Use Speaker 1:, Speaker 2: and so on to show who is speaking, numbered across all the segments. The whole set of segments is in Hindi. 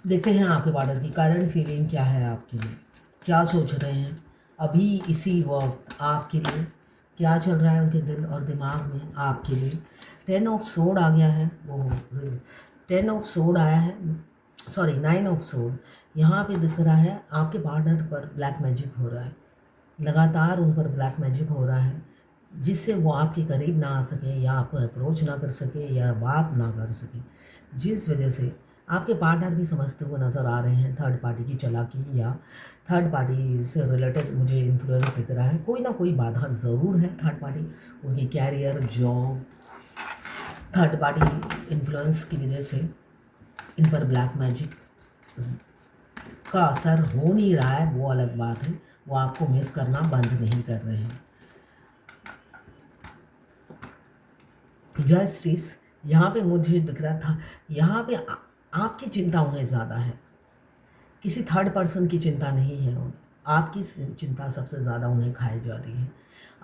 Speaker 1: देखते हैं आपके पार्टनर की करंट फीलिंग क्या है आपके लिए, क्या सोच रहे हैं अभी इसी वक्त आपके लिए, क्या चल रहा है उनके दिल और दिमाग में आपके लिए। 10 ऑफ सोड आ गया है, वो 10 ऑफ सोड आया है, सॉरी 9 ऑफ सोड। यहाँ पे दिख रहा है आपके पार्टनर पर ब्लैक मैजिक हो रहा है, लगातार उन पर ब्लैक मैजिक हो रहा है, जिससे वो आपके करीब ना आ सके या आपको अप्रोच ना कर सके या बात ना कर सके, जिस वजह से आपके पार्टनर भी समझते हुए नज़र आ रहे हैं थर्ड पार्टी की चालाकी या थर्ड पार्टी से रिलेटेड मुझे इन्फ्लुएंस दिख रहा है। कोई ना कोई बाधा ज़रूर है थर्ड पार्टी, उनकी career job, third party influence की वजह से इन पर ब्लैक मैजिक का असर हो नहीं रहा है, वो अलग बात है। वो आपको मिस करना बंद नहीं कर रहे हैं। जस्टिस यहाँ पे मुझे दिख रहा था, यहाँ पे आपकी चिंता उन्हें ज़्यादा है, किसी थर्ड पर्सन की चिंता नहीं है उन्हें, आपकी चिंता सबसे ज़्यादा उन्हें खाई जा रही है।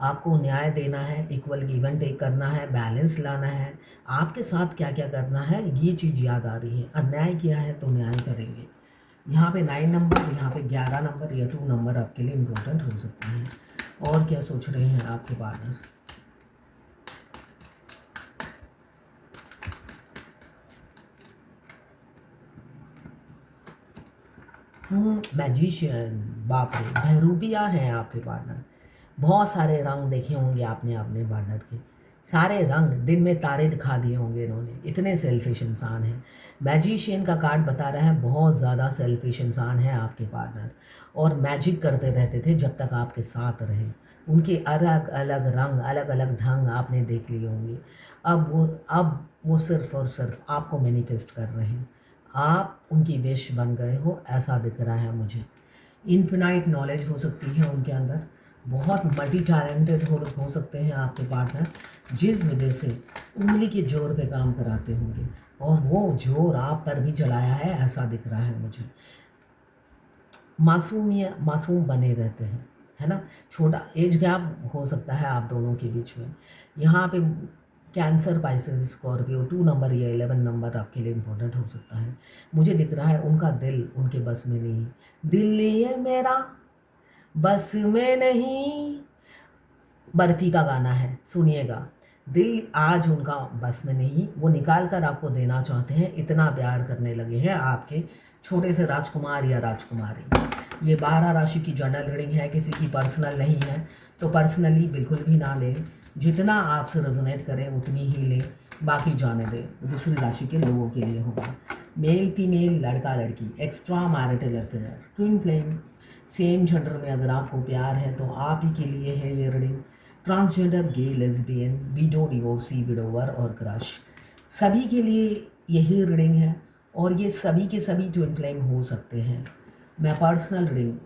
Speaker 1: आपको न्याय देना है, इक्वल गिव एंड टेक करना है, बैलेंस लाना है, आपके साथ क्या क्या करना है ये चीज़ याद आ रही है। अन्याय किया है तो न्याय करेंगे। यहाँ पे 9 नंबर, यहाँ पे 11 नंबर या 2 नंबर आपके लिए इम्पोर्टेंट हो सकते हैं। और क्या सोच रहे हैं आपके पार्टनर। मैजिशियन, बाप रे, बहरूपिया हैं आपके पार्टनर। बहुत सारे रंग देखे होंगे आपने अपने पार्टनर के, सारे रंग दिन में तारे दिखा दिए होंगे इन्होंने, इतने सेल्फिश इंसान हैं। मैजिशियन का कार्ड बता रहा है बहुत ज़्यादा सेल्फिश इंसान है आपके पार्टनर, और मैजिक करते रहते थे जब तक आपके साथ रहे। उनके अलग अलग रंग, अलग अलग ढंग आपने देख लिए होंगे। अब वो सिर्फ और सिर्फ आपको मैनिफेस्ट कर रहे हैं, आप उनकी विश बन गए हो, ऐसा दिख रहा है मुझे। इन्फिनाइट नॉलेज हो सकती है उनके अंदर, बहुत मल्टी टैलेंटेड हो सकते हैं आपके पार्टनर, जिस वजह से उंगली के जोर पे काम कराते होंगे, और वो जोर आप पर भी चलाया है ऐसा दिख रहा है मुझे। मासूम बने रहते हैं, है ना। छोटा एज गैप हो सकता है आप दोनों के बीच में। यहाँ पे कैंसर, पाइसेस, स्कॉर्पियो 2 नंबर या 11 नंबर आपके लिए इम्पोर्टेंट हो सकता है। मुझे दिख रहा है उनका दिल उनके बस में नहीं, दिल ये मेरा बस में नहीं, बर्फी का गाना है, सुनिएगा। दिल आज उनका बस में नहीं, वो निकाल कर आपको देना चाहते हैं, इतना प्यार करने लगे हैं आपके छोटे से राजकुमार या राजकुमारी। ये 12 राशि की जनरल रीडिंग है, किसी की पर्सनल नहीं है, तो पर्सनली बिल्कुल भी ना लें। जितना आपसे रेजोनेट करें उतनी ही लें, बाकी जाने दें, दूसरी राशि के लोगों के लिए होगा। मेल फीमेल, लड़का लड़की, extra marital affair, twin flame, same gender में अगर आपको प्यार है तो आप ही के लिए है ये रीडिंग। ट्रांसजेंडर, गे, लेस्बियन, विडो, डिवोर्सी, विडोवर और क्रश, सभी के लिए यही रीडिंग है, और ये सभी के सभी ट्विन फ्लेम हो सकते हैं। मैं पर्सनल रीडिंग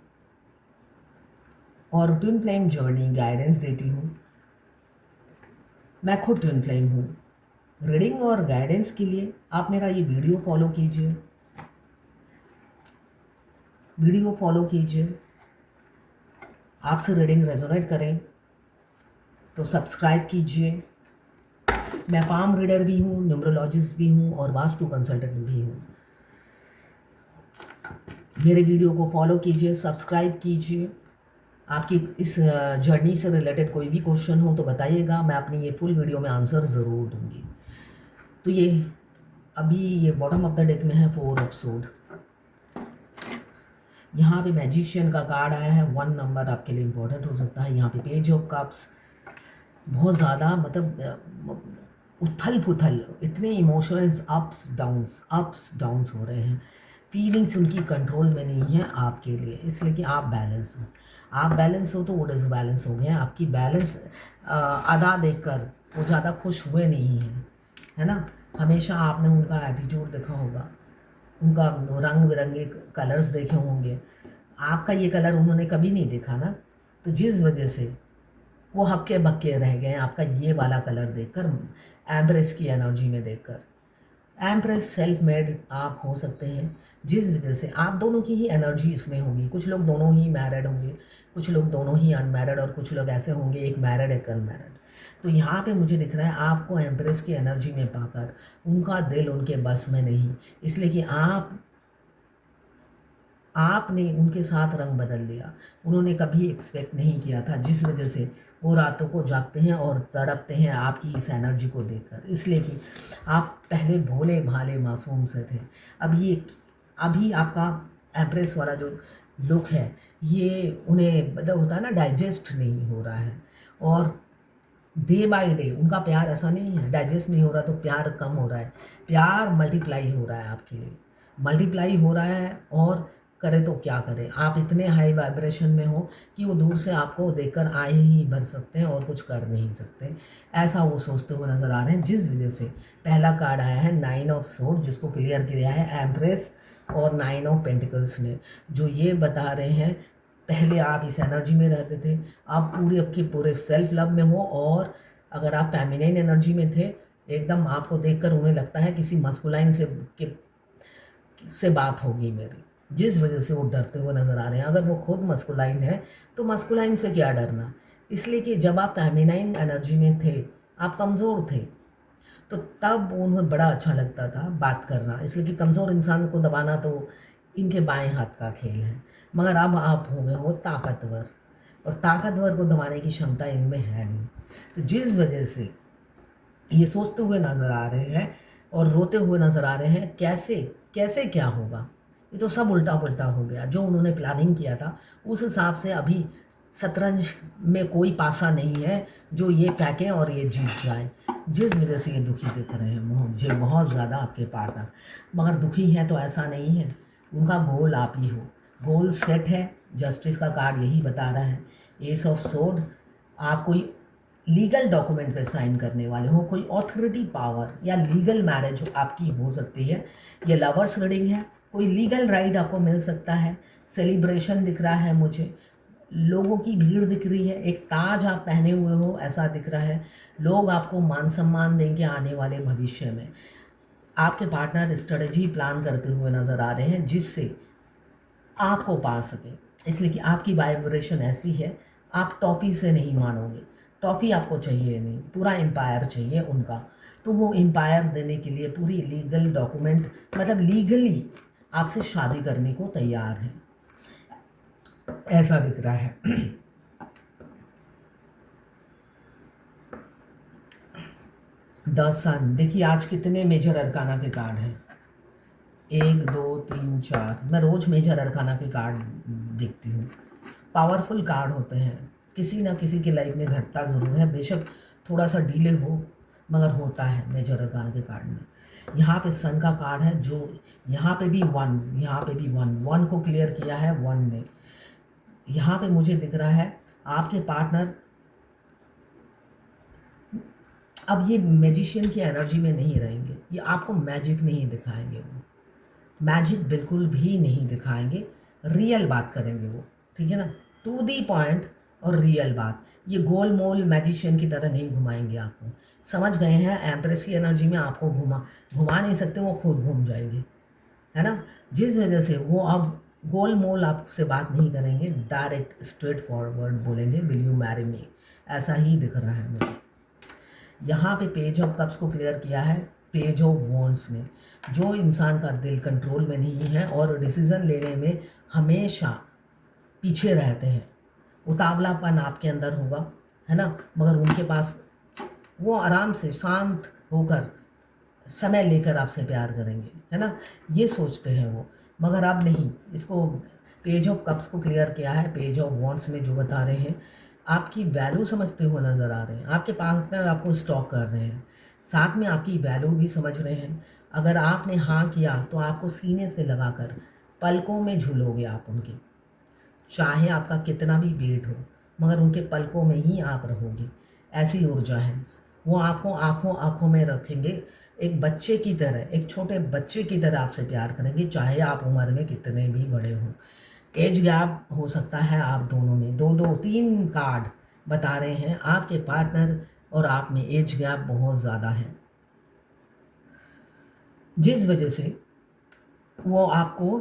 Speaker 1: और ट्विन फ्लेम जर्नी गाइडेंस देती हूँ। मैं खुद ट्विन फ्लेम हूँ। रीडिंग और गाइडेंस के लिए आप मेरा ये वीडियो फॉलो कीजिए, आपसे रीडिंग रेजोनेट करें तो सब्सक्राइब कीजिए। मैं पाम रीडर भी हूँ, न्यूमरोलॉजिस्ट भी हूँ और वास्तु कंसल्टेंट भी हूँ। मेरे वीडियो को फॉलो कीजिए, सब्सक्राइब कीजिए। आपकी इस जर्नी से रिलेटेड कोई भी क्वेश्चन हो तो बताइएगा, मैं अपनी ये फुल वीडियो में आंसर ज़रूर दूंगी। तो ये अभी ये बॉटम ऑफ द डेक में है 4 ऑफ सोड। यहाँ पे मैजिशियन का कार्ड आया है, 1 नंबर आपके लिए इम्पोर्टेंट हो सकता है। यहाँ पे पेज ऑफ कप्स, बहुत ज़्यादा मतलब उथल पुथल, इतने इमोशंस अप्स डाउन्स हो रहे हैं। फीलिंग्स उनकी कंट्रोल में नहीं है आपके लिए, इसलिए कि आप बैलेंस हो तो वो डिसबैलेंस हो गए हैं। आपकी बैलेंस अदा देखकर वो ज़्यादा खुश हुए नहीं हैं, है ना। हमेशा आपने उनका एटीट्यूड देखा होगा, उनका रंग बिरंगे कलर्स देखे होंगे, आपका ये कलर उन्होंने कभी नहीं देखा ना, तो जिस वजह से वो हक्के बक्के रह गए आपका ये वाला कलर देखकर, एम्प्रेस की एनर्जी में देखकर। एम्प्रेस सेल्फ मेड आप हो सकते हैं, जिस वजह से आप दोनों की ही एनर्जी इसमें होगी। कुछ लोग दोनों ही मैरिड होंगे, कुछ लोग दोनों ही अनमैरिड, और कुछ लोग ऐसे होंगे एक मैरिड एक अनमैरिड। तो यहाँ पे मुझे दिख रहा है आपको एम्प्रेस की एनर्जी में पाकर उनका दिल उनके बस में नहीं, इसलिए कि आप आपने उनके साथ रंग बदल लिया। उन्होंने कभी एक्सपेक्ट नहीं किया था, जिस वजह से वो रातों को जागते हैं और तड़पते हैं आपकी इस एनर्जी को देखकर, इसलिए कि आप पहले भोले भाले मासूम से थे। अभी आपका एम्प्रेस वाला जो लुक है, ये उन्हें मतलब होता है ना, डाइजेस्ट नहीं हो रहा है। और डे बाय डे उनका प्यार ऐसा नहीं है, डाइजेस्ट नहीं हो रहा तो प्यार कम हो रहा है, प्यार मल्टीप्लाई हो रहा है आपके लिए, मल्टीप्लाई हो रहा है। और करे तो क्या करें, आप इतने हाई वाइब्रेशन में हो कि वो दूर से आपको देखकर आए ही भर सकते हैं और कुछ कर नहीं सकते, ऐसा वो सोचते हुए नज़र आ रहे हैं। जिस वजह से पहला कार्ड आया है 9 ऑफ सोर्ड, जिसको क्लियर किया है एम्प्रेस और 9 ऑफ पेंटिकल्स ने, जो ये बता रहे हैं पहले आप इस एनर्जी में रहते थे, आप पूरे आपके पूरे सेल्फ लव में हो। और अगर आप फेमिनिन एनर्जी में थे, एकदम आपको देखकर उन्हें लगता है किसी मस्कुलाइन से बात होगी मेरी, जिस वजह से वो डरते हुए नज़र आ रहे हैं। अगर वो खुद मस्कुलाइन है तो मस्कुलाइन से क्या डरना, इसलिए कि जब आप फेमिनाइन एनर्जी में थे, आप कमज़ोर थे, तो तब उन्हें बड़ा अच्छा लगता था बात करना, इसलिए कि कमज़ोर इंसान को दबाना तो इनके बाएं हाथ का खेल है। मगर अब आप हो गए हो ताकतवर, और ताकतवर को दबाने की क्षमता इनमें है नहीं। तो जिस वजह से ये सोचते हुए नज़र आ रहे हैं और रोते हुए नज़र आ रहे हैं, कैसे कैसे क्या होगा, ये तो सब उल्टा पुल्टा हो गया। जो उन्होंने प्लानिंग किया था उस हिसाब से अभी शतरंज में कोई पासा नहीं है जो ये फेंकें और ये जीत जाए, जिस वजह से ये दुखी दिख रहे हैं मुझे बहुत ज़्यादा आपके पार्टनर। मगर दुखी हैं तो ऐसा नहीं है, उनका गोल आप ही हो, गोल सेट है। जस्टिस का कार्ड यही बता रहा है। एस ऑफ सोर्ड, आप कोई लीगल डॉक्यूमेंट पे साइन करने वाले हो, कोई ऑथोरिटी पावर या लीगल मैरिज आपकी हो सकती है। ये लवर्स रीडिंग है, कोई लीगल राइट आपको मिल सकता है। सेलिब्रेशन दिख रहा है मुझे, लोगों की भीड़ दिख रही है, एक ताज आप पहने हुए हो ऐसा दिख रहा है। लोग आपको मान सम्मान देंगे आने वाले भविष्य में। आपके पार्टनर स्ट्रेटजी प्लान करते हुए नज़र आ रहे हैं जिससे आपको पा सके, इसलिए कि आपकी वाइब्रेशन ऐसी है, आप टॉफ़ी से नहीं मानोगे। टॉफ़ी आपको चाहिए नहीं, पूरा एम्पायर चाहिए उनका। तो वो एम्पायर देने के लिए पूरी लीगल डॉक्यूमेंट, मतलब लीगली आपसे शादी करने को तैयार है, ऐसा दिख रहा है। द सन, देखिए आज कितने मेजर अरकाना के कार्ड हैं, 1 2 3 4। मैं रोज़ मेजर अरकाना के कार्ड देखती हूँ। पावरफुल कार्ड होते हैं, किसी ना किसी की लाइफ में घटता ज़रूर है, बेशक थोड़ा सा डिले हो, मगर होता है मेजर अरकान के कार्ड में। यहाँ पे सन का कार्ड है, जो यहाँ पे भी 1, यहाँ पे भी 1 को क्लियर किया है 1 ने। यहाँ पे मुझे दिख रहा है आपके पार्टनर अब ये मैजिशियन की एनर्जी में नहीं रहेंगे, ये आपको मैजिक नहीं दिखाएंगे, वो मैजिक बिल्कुल भी नहीं दिखाएंगे, रियल बात करेंगे वो, ठीक है ना, टू दी पॉइंट और रियल बात। ये गोल मोल मैजिशियन की तरह नहीं घुमाएंगे आपको, समझ गए हैं। एम्प्रेस की एनर्जी में आपको घुमा नहीं सकते, वो खुद घूम जाएंगे, है ना। जिस वजह से वो अब गोल मोल आपसे बात नहीं करेंगे, डायरेक्ट स्ट्रेट फॉरवर्ड बोलेंगे, विल यू मैरी मी, ऐसा ही दिख रहा है मुझे। यहाँ पे पेज ऑफ कप्स को क्लियर किया है पेज ऑफ वॉन्ड्स ने। जो इंसान का दिल कंट्रोल में नहीं है और डिसीज़न लेने में हमेशा पीछे रहते हैं, उतावलापन आपके अंदर होगा, है ना, मगर उनके पास वो आराम से शांत होकर समय लेकर आपसे प्यार करेंगे, है ना, ये सोचते हैं वो। मगर अब नहीं, इसको पेज ऑफ कप्स को क्लियर किया है पेज ऑफ वॉन्ड्स ने, जो बता रहे हैं आपकी वैल्यू समझते हुए नज़र आ रहे हैं। आपके पार्टनर आपको स्टॉक कर रहे हैं, साथ में आपकी वैल्यू भी समझ रहे हैं। अगर आपने हाँ किया तो आपको सीने से लगाकर पलकों में झूलोगे आप उनके, चाहे आपका कितना भी वेट हो, मगर उनके पलकों में ही आप रहोगे, ऐसी ऊर्जा है। वो आपको आँखों आँखों में रखेंगे, एक बच्चे की तरह, एक छोटे बच्चे की तरह आपसे प्यार करेंगे, चाहे आप उम्र में कितने भी बड़े हों। एज गैप हो सकता है आप दोनों में, 2-2-3 कार्ड बता रहे हैं आपके पार्टनर और आप में एज गैप बहुत ज़्यादा है, जिस वजह से वो आपको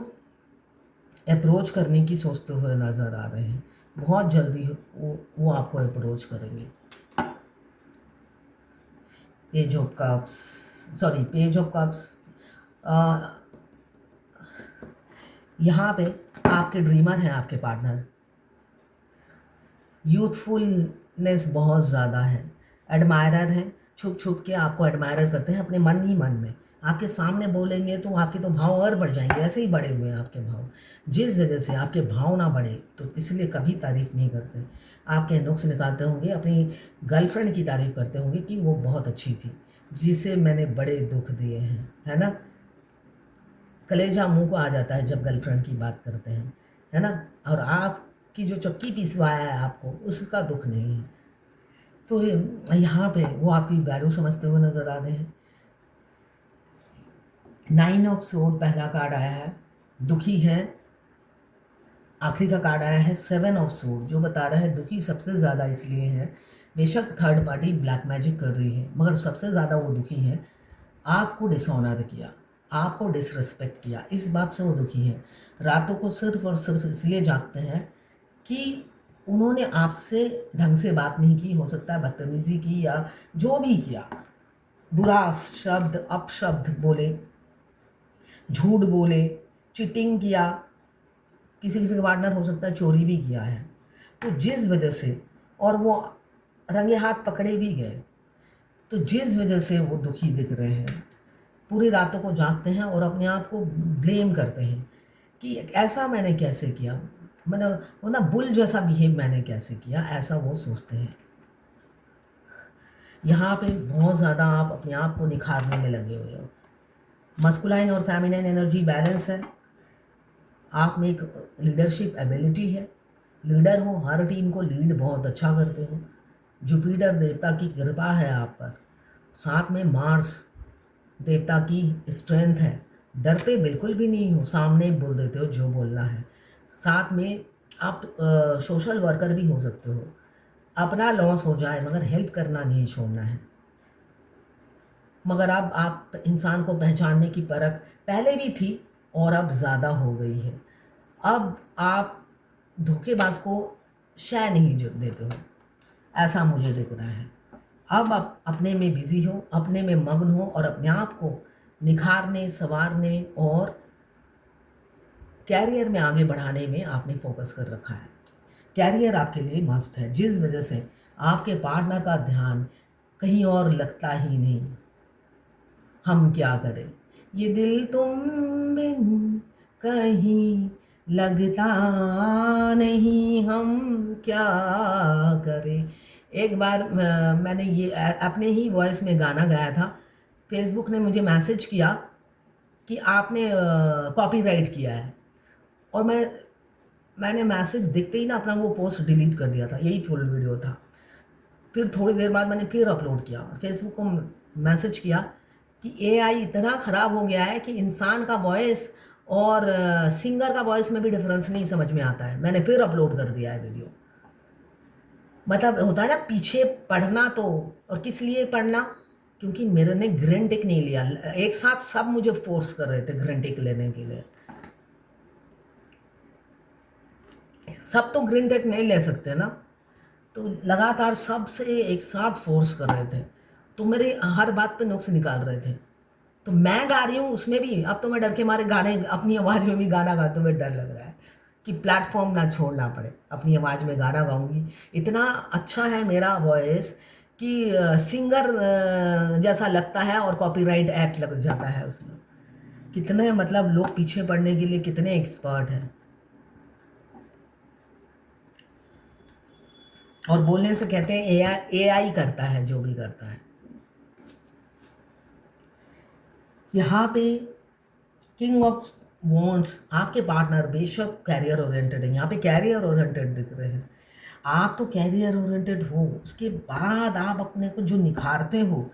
Speaker 1: अप्रोच करने की सोचते हुए नज़र आ रहे हैं। बहुत जल्दी वो आपको अप्रोच करेंगे। Page of cups, sorry page of cups, यहाँ पे आपके ड्रीमर हैं आपके पार्टनर, यूथफुलनेस बहुत ज़्यादा है, एडमायरर हैं, छुप छुप के आपको एडमायर करते हैं अपने मन ही मन में। आपके सामने बोलेंगे तो आपके तो भाव और बढ़ जाएंगे, ऐसे ही बढ़े हुए हैं आपके भाव। जिस वजह से आपके भाव ना बढ़े तो इसलिए कभी तारीफ़ नहीं करते। आपके नुक्स निकालते होंगे, अपनी गर्लफ्रेंड की तारीफ़ करते होंगे कि वो बहुत अच्छी थी, जिसे मैंने बड़े दुख दिए हैं, है ना। कलेजा मुंह को आ जाता है जब गर्लफ्रेंड की बात करते हैं, है ना। और आपकी जो चक्की पिसवाया है आपको, उसका दुख नहीं है। तो यहाँ पे वो आपकी वैल्यू समझते हुए नज़र आ रहे हैं। 9 ऑफ सोर्ड पहला कार्ड आया है, दुखी है। आखिरी का कार्ड आया है 7 ऑफ सोर्ड, जो बता रहा है दुखी सबसे ज़्यादा इसलिए है, बेशक थर्ड पार्टी ब्लैक मैजिक कर रही है, मगर सबसे ज़्यादा वो दुखी है, आपको डिसऑनर किया, आपको डिसरिस्पेक्ट किया, इस बात से वो दुखी है। रातों को सिर्फ और सिर्फ इसलिए जागते हैं कि उन्होंने आपसे ढंग से बात नहीं की, हो सकता है बदतमीज़ी की या जो भी किया, बुरा शब्द अपशब्द बोले, झूठ बोले, चीटिंग किया, किसी किसी का पार्टनर हो सकता है चोरी भी किया है। तो जिस वजह से, और वो रंगे हाथ पकड़े भी गए, तो जिस वजह से वो दुखी दिख रहे हैं, पूरी रातों को जागते हैं और अपने आप को ब्लेम करते हैं कि ऐसा मैंने कैसे किया, मतलब वो ना बुल जैसा बिहेव मैंने कैसे किया, ऐसा वो सोचते हैं। यहाँ पे बहुत ज़्यादा आप अपने आप को निखारने में लगे हुए हो। मस्कुलाइन और फेमिनाइन एनर्जी बैलेंस है, आप में एक लीडरशिप एबिलिटी है, लीडर हो, हर टीम को लीड बहुत अच्छा करते हो, जुपिटर देवता की कृपा है आप पर, साथ में मार्स देवता की स्ट्रेंथ है, डरते बिल्कुल भी नहीं हो, सामने बोल देते हो जो बोलना है। साथ में आप सोशल वर्कर भी हो सकते हो, अपना लॉस हो जाए मगर हेल्प करना नहीं छोड़ना है। मगर अब आप इंसान को पहचानने की परख पहले भी थी और अब ज़्यादा हो गई है। अब आप धोखेबाज को शय नहीं देते हो, ऐसा मुझे दिख रहा है। अब आप अपने में बिज़ी हो, अपने में मग्न हो और अपने आप को निखारने, संवारने और कैरियर में आगे बढ़ाने में आपने फोकस कर रखा है। कैरियर आपके लिए मस्ट है, जिस वजह से आपके पार्टनर का ध्यान कहीं और लगता ही नहीं। हम क्या करें, ये दिल तुम बिन कहीं लगता नहीं, हम क्या करें। एक बार मैंने ये अपने ही वॉइस में गाना गाया था, फेसबुक ने मुझे मैसेज किया कि आपने कॉपीराइट किया है, और मैंने मैसेज देखते ही ना अपना वो पोस्ट डिलीट कर दिया था, यही फुल वीडियो था। फिर थोड़ी देर बाद मैंने फिर अपलोड किया, फेसबुक को मैसेज किया कि एआई इतना ख़राब हो गया है कि इंसान का वॉइस और सिंगर का वॉइस में भी डिफरेंस नहीं समझ में आता है। मैंने फिर अपलोड कर दिया है वीडियो। मतलब होता है ना पीछे पढ़ना, तो और किस लिए पढ़ना, क्योंकि मेरे ने ग्रीन टिक नहीं लिया, एक साथ सब मुझे फोर्स कर रहे थे ग्रीन टिक लेने के लिए। सब तो ग्रीन टिक नहीं ले सकते ना, तो लगातार सबसे एक साथ फोर्स कर रहे थे, तो मेरी हर बात पे नुक्स निकाल रहे थे। तो मैं गा रही हूँ उसमें भी, अब तो मैं डर के मारे गाने, अपनी आवाज़ में भी गाना गाते हुए डर लग रहा है कि प्लेटफॉर्म ना छोड़ना पड़े, अपनी आवाज़ में गाना गाऊंगी। इतना अच्छा है मेरा वॉइस कि सिंगर जैसा लगता है और कॉपीराइट एक्ट लग जाता है उसमें। कितने मतलब लोग पीछे पड़ने के लिए कितने एक्सपर्ट हैं, और बोलने से कहते हैं एआई करता है जो भी करता है। यहाँ पे किंग ऑफ वॉन्ट्स, आपके पार्टनर बेशक कैरियर ओरिएंटेड है, यहाँ पे कैरियर ओरिएंटेड दिख रहे हैं। आप तो कैरियर ओरिएंटेड हो, उसके बाद आप अपने को जो निखारते हो,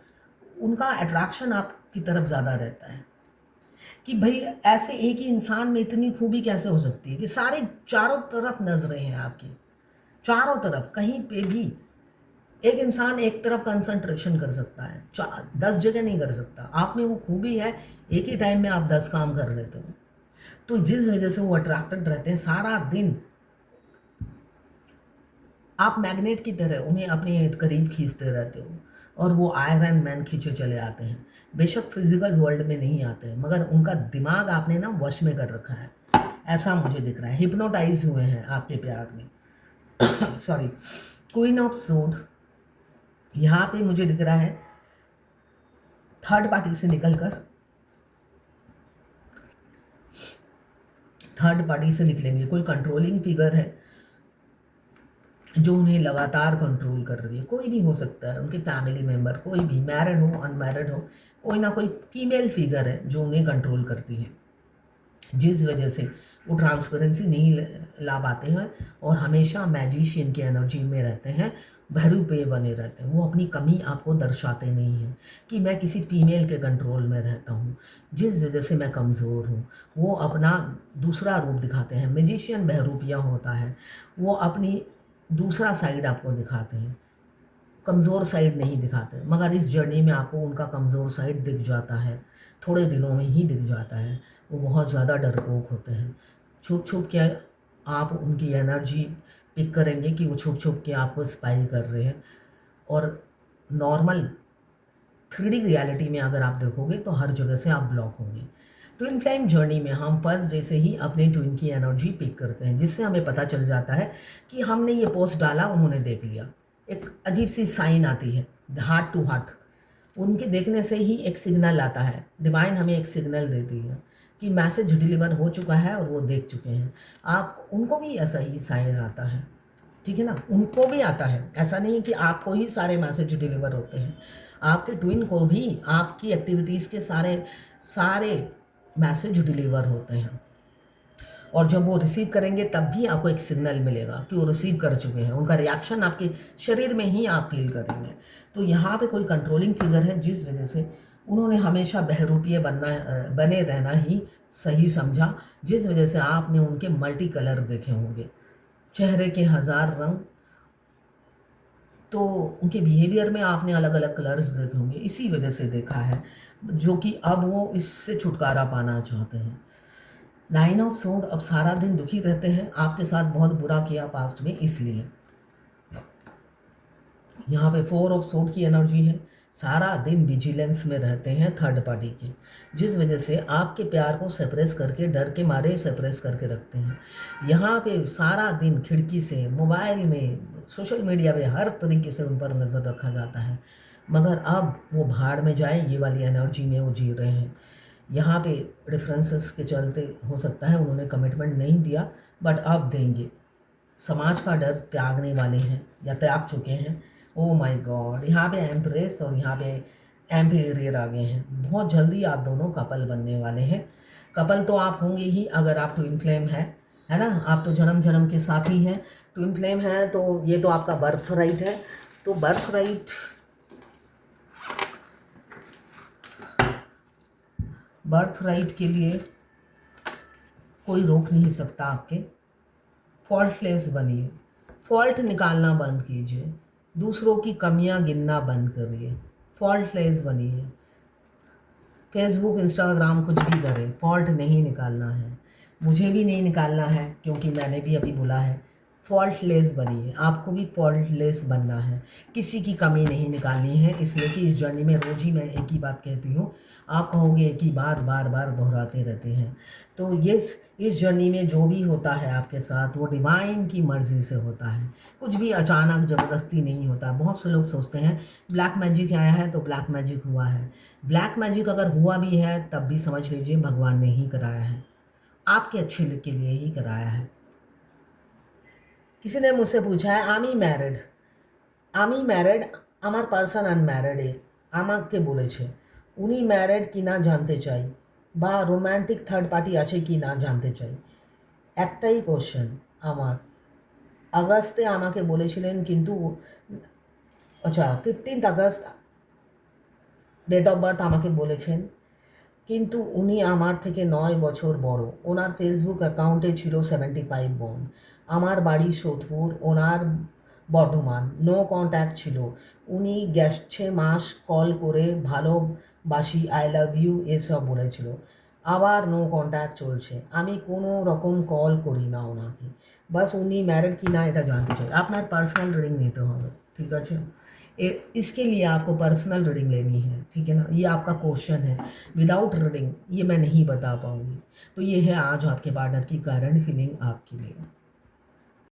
Speaker 1: उनका अट्रैक्शन आपकी तरफ ज़्यादा रहता है कि भाई ऐसे एक ही इंसान में इतनी खूबी कैसे हो सकती है कि सारी चारों तरफ नजरें हैं आपकी, चारों तरफ कहीं पे भी एक इंसान एक तरफ कंसंट्रेशन कर सकता है, 10 जगह नहीं कर सकता। आप में वो खूबी है, एक ही टाइम में आप 10 काम कर लेते हो, तो जिस वजह से वो अट्रैक्टेड रहते हैं सारा दिन। आप मैग्नेट की तरह उन्हें अपने करीब खींचते रहते हो, और वो आयरन मैन खींचे चले आते हैं। बेशक फिजिकल वर्ल्ड में नहीं आते हैं, मगर उनका दिमाग आपने ना वश में कर रखा है। ऐसा मुझे दिख रहा है, हिप्नोटाइज हुए हैं आपके प्यार में। सॉरी। क्वीन ऑफ सोड, यहाँ पे मुझे दिख रहा है थर्ड पार्टी से निकलकर थर्ड पार्टी से निकलेंगे। कोई कंट्रोलिंग फिगर है जो उन्हें लगातार कंट्रोल कर रही है, कोई भी हो सकता है, उनके फैमिली मेम्बर, कोई भी, मैरिड हो अनमैरिड हो, कोई ना कोई फीमेल फिगर है जो उन्हें कंट्रोल करती है, जिस वजह से वो ट्रांसपेरेंसी नहीं ला पाते हैं और हमेशा मैजिशियन की एनर्जी में रहते हैं, बहरूपे बने रहते हैं। वो अपनी कमी आपको दर्शाते नहीं हैं कि मैं किसी फीमेल के कंट्रोल में रहता हूँ, जिस वजह से मैं कमज़ोर हूँ। वो अपना दूसरा रूप दिखाते हैं। मैजिशियन बहरूपिया होता है, वो अपनी दूसरा साइड आपको दिखाते हैं, कमज़ोर साइड नहीं दिखाते। मगर इस जर्नी में आपको उनका कमज़ोर साइड दिख जाता है, थोड़े दिनों में ही दिख जाता है। वो बहुत ज़्यादा डरपोक होते हैं। छुप छुप के आप उनकी एनर्जी पिक करेंगे कि वो छुप छुप के आपको स्पाई कर रहे हैं। और नॉर्मल 3D रियलिटी में अगर आप देखोगे तो हर जगह से आप ब्लॉक होंगे। ट्विन फ्लेम जर्नी में हम फर्स्ट डे से ही अपने ट्विन की एनर्जी पिक करते हैं, जिससे हमें पता चल जाता है कि हमने ये पोस्ट डाला, उन्होंने देख लिया। एक अजीब सी साइन आती है, हार्ट टू हार्ट। उनके देखने से ही एक सिग्नल आता है, डिवाइन हमें एक सिग्नल देती है कि मैसेज डिलीवर हो चुका है और वो देख चुके हैं। आप उनको भी ऐसा ही साइन आता है, ठीक है ना, उनको भी आता है। ऐसा नहीं है कि आपको ही सारे मैसेज डिलीवर होते हैं, आपके ट्विन को भी आपकी एक्टिविटीज़ के सारे सारे मैसेज डिलीवर होते हैं। और जब वो रिसीव करेंगे तब भी आपको एक सिग्नल मिलेगा कि वो रिसीव कर चुके हैं। उनका रिएक्शन आपके शरीर में ही आप फील करेंगे। तो यहाँ पे कोई कंट्रोलिंग फिगर है, जिस वजह से उन्होंने हमेशा बहरूपीय बने रहना ही सही समझा, जिस वजह से आपने उनके मल्टी कलर देखे होंगे, चेहरे के 1000 रंग। तो उनके बिहेवियर में आपने अलग अलग कलर्स देखे होंगे, इसी वजह से देखा है, जो कि अब वो इससे छुटकारा पाना चाहते हैं। 9 ऑफ सोड, अब सारा दिन दुखी रहते हैं, आपके साथ बहुत बुरा किया पास्ट में, इसलिए। यहाँ पे 4 ऑफ सोड की एनर्जी है, सारा दिन विजिलेंस में रहते हैं थर्ड पार्टी के, जिस वजह से आपके प्यार को सप्रेस करके, डर के मारे सप्रेस करके रखते हैं। यहाँ पे सारा दिन खिड़की से, मोबाइल में, सोशल मीडिया पे, हर तरीके से उन पर नज़र रखा जाता है। मगर अब वो भाड़ में जाए, ये वाली एनर्जी में वो जी रहे हैं। यहाँ पे डिफरेंसेस के चलते हो सकता है उन्होंने कमिटमेंट नहीं दिया, बट अब देंगे। समाज का डर त्यागने वाले हैं या त्याग चुके हैं। ओ माय गॉड, यहाँ पे एम्प्रेस और यहाँ पे एम्पेरियर आ गए हैं। बहुत जल्दी आप दोनों कपल बनने वाले हैं। कपल तो आप होंगे ही अगर आप ट्विन फ्लेम है ना, आप तो जन्म जन्म के साथी हैं। ट्विन फ्लेम है तो ये तो आपका बर्थ राइट है। तो बर्थ राइट के लिए कोई रोक नहीं सकता आपके। फॉल्टलेस बनिए, फॉल्ट निकालना बंद कीजिए, दूसरों की कमियां गिनना बंद करिए, फॉल्टलेस बनिए। फेसबुक, इंस्टाग्राम कुछ भी करें, फॉल्ट नहीं निकालना है, मुझे भी नहीं निकालना है, क्योंकि मैंने भी अभी बोला है फॉल्टलेस बनिए। आपको भी फॉल्टलेस बनना है, किसी की कमी नहीं निकालनी है। इसलिए कि इस जर्नी में रोज़ ही मैं एक ही बात कहती हूँ, आप कहोगे एक ही बात बार बार दोहराते रहते हैं। तो इस जर्नी में जो भी होता है आपके साथ, वो डिवाइन की मर्ज़ी से होता है, कुछ भी अचानक ज़बरदस्ती नहीं होता। बहुत से लोग सोचते हैं ब्लैक मैजिक आया है तो ब्लैक मैजिक हुआ है। ब्लैक मैजिक अगर हुआ भी है तब भी समझ लीजिए भगवान ने ही कराया है, आपके अच्छे के लिए ही कराया है। किसी ने मुझसे पूछा है आमी मैरिड আমার পার্সন আনম্যারিড আমাকে বলেছে উনি ম্যারিড কি না জানতে চাই, বা রোম্যান্টিক থার্ড পার্টি আছে কি না জানতে চাই। একটাই কোশ্চেন আমার, আগস্টে আমাকে বলেছিলেন কিন্তু, আচ্ছা 15 আগস্ট ডেট অফ বার্থ আমাকে বলেছেন, কিন্তু উনি আমার থেকে 9 বছর বড়। ওনার ফেসবুক অ্যাকাউন্টে ছিল 75 বন্ড। আমার বাড়ি সোদপুর, ওনার বর্ধমান। নো কন্ট্যাক্ট ছিল। উনি গেছে মাস কল করে ভালোবাসি, আই লাভ ইউ এসব বলেছিল। আবার নো কন্ট্যাক্ট চলছে। আমি কোনো রকম কল করি না ওনাকে। বাস উনি ম্যারিড কি না এটা জানতে চাই। আপনার পার্সোনাল রিডিং নিতে হবে, ঠিক আছে। इसके लिए आपको पर्सनल रीडिंग लेनी है, ठीक है ना। ये आपका क्वेश्चन है, विदाउट रीडिंग ये मैं नहीं बता पाऊँगी। तो ये है आज आपके पार्टनर की करंट फीलिंग आपके लिए।